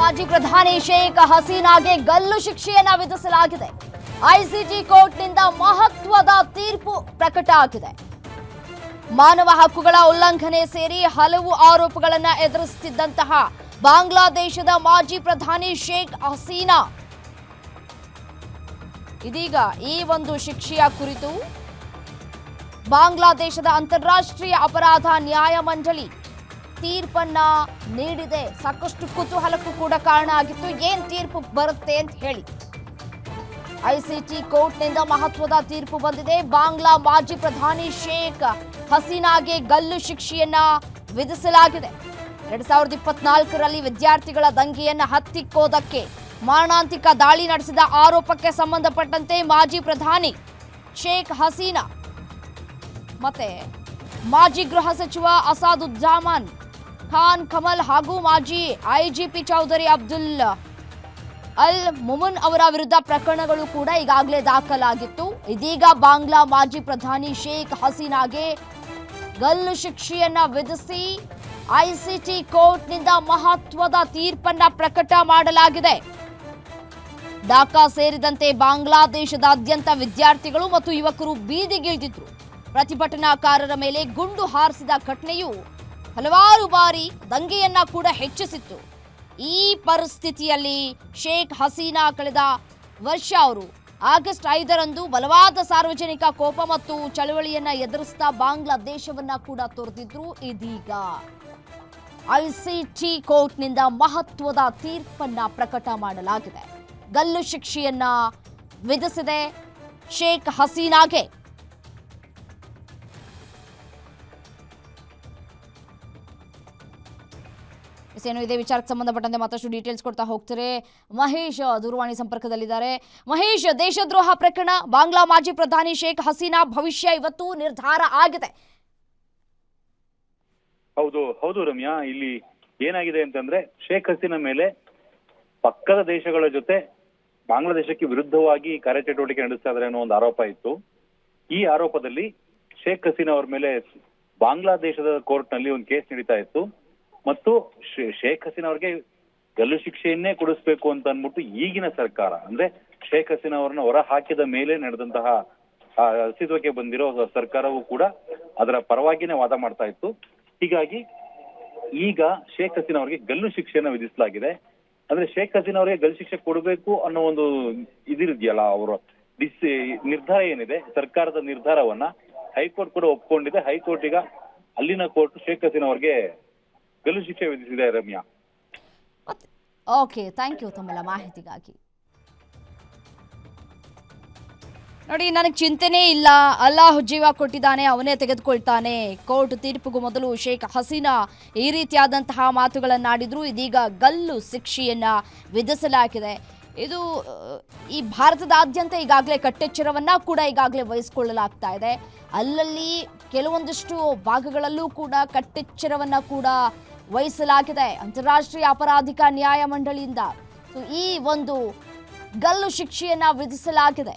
ಮಾಜಿ ಪ್ರಧಾನಿ ಶೇಖ್ ಹಸೀನಾಗೆ ಗಲ್ಲು ಶಿಕ್ಷೆಯನ್ನ ವಿಧಿಸಲಾಗಿದೆ. ಐಸಿಟಿ ಕೋರ್ಟ್ನಿಂದ ಮಹತ್ವದ ತೀರ್ಪು ಪ್ರಕಟ ಆಗಿದೆ. ಮಾನವ ಹಕ್ಕುಗಳ ಉಲ್ಲಂಘನೆ ಸೇರಿ ಹಲವು ಆರೋಪಗಳನ್ನು ಎದುರಿಸುತ್ತಿದ್ದಂತಹ ಬಾಂಗ್ಲಾದೇಶದ ಮಾಜಿ ಪ್ರಧಾನಿ ಶೇಖ್ ಹಸೀನಾ ಇದೀಗ ಈ ಒಂದು ಶಿಕ್ಷೆಯ ಕುರಿತು ಬಾಂಗ್ಲಾದೇಶದ ಅಂತಾರಾಷ್ಟ್ರೀಯ ಅಪರಾಧ ನ್ಯಾಯಮಂಡಳಿ ತೀರ್ಪನ್ನ ನೀಡಿದೆ. ಸಾಕಷ್ಟು ಕುತೂಹಲಕ್ಕೂ ಕೂಡ ಕಾರಣ ಆಗಿತ್ತು. ಏನ್ ತೀರ್ಪು ಬರುತ್ತೆ ಅಂತ ಹೇಳಿ ಐಸಿಟಿ ಕೋರ್ಟ್ನಿಂದ ಮಹತ್ವದ ತೀರ್ಪು ಬಂದಿದೆ. ಬಾಂಗ್ಲಾ ಮಾಜಿ ಪ್ರಧಾನಿ ಶೇಖ್ ಹಸೀನಾಗೆ ಗಲ್ಲು ಶಿಕ್ಷೆಯನ್ನ ವಿಧಿಸಲಾಗಿದೆ. 2024ರಲ್ಲಿ ವಿದ್ಯಾರ್ಥಿಗಳ ದಂಗೆಯನ್ನ ಹತ್ತಿಕ್ಕೋದಕ್ಕೆ ಮಾರಣಾಂತಿಕ ದಾಳಿ ನಡೆಸಿದ ಆರೋಪಕ್ಕೆ ಸಂಬಂಧಪಟ್ಟಂತೆ ಮಾಜಿ ಪ್ರಧಾನಿ ಶೇಖ್ ಹಸೀನಾ ಮತ್ತೆ ಮಾಜಿ ಗೃಹ ಸಚಿವ ಅಸಾದುಜ್ಜಾಮಾನ್ ಖಾನ್ ಕಮಲ್ ಹಾಗೂ ಮಾಜಿ ಐಜಿಪಿ ಚೌಧರಿ ಅಬ್ದುಲ್ ಅಲ್ ಮುಮನ್ ಅವರ ವಿರುದ್ಧ ಪ್ರಕರಣಗಳು ಕೂಡ ಈಗಾಗಲೇ ದಾಖಲಾಗಿತ್ತು. ಇದೀಗ ಬಾಂಗ್ಲಾ ಮಾಜಿ ಪ್ರಧಾನಿ ಶೇಖ್ ಹಸೀನಾಗೆ ಗಲ್ಲು ಶಿಕ್ಷೆಯನ್ನ ವಿಧಿಸಿ ಐಸಿಟಿ ಕೋರ್ಟ್ನಿಂದ ಮಹತ್ವದ ತೀರ್ಪನ್ನ ಪ್ರಕಟ ಮಾಡಲಾಗಿದೆ. ಢಾಕಾ ಸೇರಿದಂತೆ ಬಾಂಗ್ಲಾದೇಶದಾದ್ಯಂತ ವಿದ್ಯಾರ್ಥಿಗಳು ಮತ್ತು ಯುವಕರು ಬೀದಿಗಿಳಿದಿದ್ರು. ಪ್ರತಿಭಟನಾಕಾರರ ಮೇಲೆ ಗುಂಡು ಹಾರಿಸಿದ ಘಟನೆಯು ಹಲವಾರು ಬಾರಿ ದಂಗೆಯನ್ನ ಕೂಡ ಹೆಚ್ಚಿಸಿತ್ತು. ಈ ಪರಿಸ್ಥಿತಿಯಲ್ಲಿ ಶೇಖ್ ಹಸೀನಾ ಕಳೆದ ವರ್ಷ ಅವರು ಆಗಸ್ಟ್ 5ರಂದು ಬಲವಾದ ಸಾರ್ವಜನಿಕ ಕೋಪ ಮತ್ತು ಚಳವಳಿಯನ್ನ ಎದುರಿಸ್ತಾ ಬಾಂಗ್ಲಾದೇಶವನ್ನ ಕೂಡ ತೊರೆದಿದ್ರು. ಇದೀಗ ಐಸಿಟಿ ಕೋರ್ಟ್ನಿಂದ ಮಹತ್ವದ ತೀರ್ಪನ್ನ ಪ್ರಕಟ ಮಾಡಲಾಗಿದೆ. ಗಲ್ಲು ಶಿಕ್ಷೆಯನ್ನ ವಿಧಿಸಿದೆ ಶೇಖ್ ಹಸೀನಾಗೆ. ಏನು ಇದೇ ವಿಚಾರಕ್ಕೆ ಸಂಬಂಧಪಟ್ಟಂತೆ ಮತ್ತಷ್ಟು ಡೀಟೇಲ್ಸ್ ಕೊಡ್ತಾ ಹೋಗ್ತಾರೆ ಮಹೇಶ್ ದೂರವಾಣಿ ಸಂಪರ್ಕದಲ್ಲಿದ್ದಾರೆ. ಮಹೇಶ್, ದೇಶದ್ರೋಹ ಪ್ರಕರಣ, ಬಾಂಗ್ಲಾ ಮಾಜಿ ಪ್ರಧಾನಿ ಶೇಖ್ ಹಸೀನಾ ಭವಿಷ್ಯ ಇವತ್ತು ನಿರ್ಧಾರ ಆಗಿದೆ. ಹೌದು ರಮ್ಯಾ, ಇಲ್ಲಿ ಏನಾಗಿದೆ ಅಂತಂದ್ರೆ ಶೇಖ್ ಹಸೀನಾ ಮೇಲೆ ಪಕ್ಕದ ದೇಶಗಳ ಜೊತೆ ಬಾಂಗ್ಲಾದೇಶಕ್ಕೆ ವಿರುದ್ಧವಾಗಿ ಕಾರ್ಯಚಟುವಟಿಕೆ ನಡೆಸ್ತಾ ಇದ್ದಾರೆ ಅನ್ನೋ ಒಂದು ಆರೋಪ ಇತ್ತು. ಈ ಆರೋಪದಲ್ಲಿ ಶೇಖ್ ಹಸೀನಾ ಅವರ ಮೇಲೆ ಬಾಂಗ್ಲಾದೇಶದ ಕೋರ್ಟ್ ನಲ್ಲಿ ಒಂದು ಕೇಸ್ ನಡೀತಾ ಇತ್ತು ಮತ್ತು ಶೇಖ್ ಹಸೀನಾ ಅವ್ರಿಗೆ ಗಲ್ಲು ಶಿಕ್ಷೆಯನ್ನೇ ಕೊಡಿಸ್ಬೇಕು ಅಂತ ಅಂದ್ಬಿಟ್ಟು ಈಗಿನ ಸರ್ಕಾರ ಅಂದ್ರೆ ಶೇಖ್ ಹಸೀನಾ ಅವರನ್ನ ಹೊರ ಹಾಕಿದ ಮೇಲೆ ನಡೆದಂತಹ ಅಸ್ತಿತ್ವಕ್ಕೆ ಬಂದಿರೋ ಸರ್ಕಾರವು ಕೂಡ ಅದರ ಪರವಾಗಿನೇ ವಾದ ಮಾಡ್ತಾ ಇತ್ತು. ಹೀಗಾಗಿ ಈಗ ಶೇಖ್ ಹಸೀನಾ ಅವರಿಗೆ ಗಲ್ಲು ಶಿಕ್ಷೆಯನ್ನ ವಿಧಿಸಲಾಗಿದೆ. ಅಂದ್ರೆ ಶೇಖ್ ಹಸೀನಾ ಅವರಿಗೆ ಗಲ್ಲು ಶಿಕ್ಷೆ ಕೊಡಬೇಕು ಅನ್ನೋ ಒಂದು ಇದಿದೆಯಲ್ಲ, ಅವರ ನಿರ್ಧಾರ ಏನಿದೆ, ಸರ್ಕಾರದ ನಿರ್ಧಾರವನ್ನ ಹೈಕೋರ್ಟ್ ಕೂಡ ಒಪ್ಕೊಂಡಿದೆ. ಹೈಕೋರ್ಟ್ ಈಗ ಅಲ್ಲಿನ ಕೋರ್ಟ್ ಶೇಖ್ ಹಸೀನಾ ಅವರಿಗೆ ಗಲ್ಲು ಶಿಕ್ಷೆ ವಿಧಿಸಿದೆ ರಮ್ಯಾ. ಓಕೆ, ಥ್ಯಾಂಕ್ ಯು ತಮ್ಮೆಲ್ಲ ಮಾಹಿತಿಗಾಗಿ. ನೋಡಿ, ನನಗೆ ಚಿಂತೆನೇ ಇಲ್ಲ, ಅಲ್ಲಾಹ್ ಜೀವ ಕೊಟ್ಟಿದ್ದಾನೆ, ಅವನೇ ತೆಗೆದುಕೊಳ್ತಾನೆ. ಕೋರ್ಟ್ ತೀರ್ಪಿಗೂ ಮೊದಲು ಶೇಖ್ ಹಸೀನಾ ಈ ರೀತಿಯಾದಂತಹ ಮಾತುಗಳನ್ನಾಡಿದ್ರು. ಇದೀಗ ಗಲ್ಲು ಶಿಕ್ಷೆಯನ್ನ ವಿಧಿಸಲಾಗಿದೆ. ಇದು ಈ ಭಾರತದಾದ್ಯಂತ ಈಗಾಗಲೇ ಕಟ್ಟೆಚ್ಚರವನ್ನ ಕೂಡ ಈಗಾಗಲೇ ವಹಿಸಿಕೊಳ್ಳಲಾಗ್ತಾ ಇದೆ. ಅಲ್ಲಲ್ಲಿ ಕೆಲವೊಂದಿಷ್ಟು ಭಾಗಗಳಲ್ಲೂ ಕೂಡ ಕಟ್ಟೆಚ್ಚರವನ್ನ ಕೂಡ ವಹಿಸಲಾಗಿದೆ ಅಂತಾರಾಷ್ಟ್ರೀಯ ಅಪರಾಧಿಕ ನ್ಯಾಯಮಂಡಳಿಯಿಂದ. ಈ ಒಂದು ಗಲ್ಲು ಶಿಕ್ಷೆಯನ್ನ ವಿಧಿಸಲಾಗಿದೆ.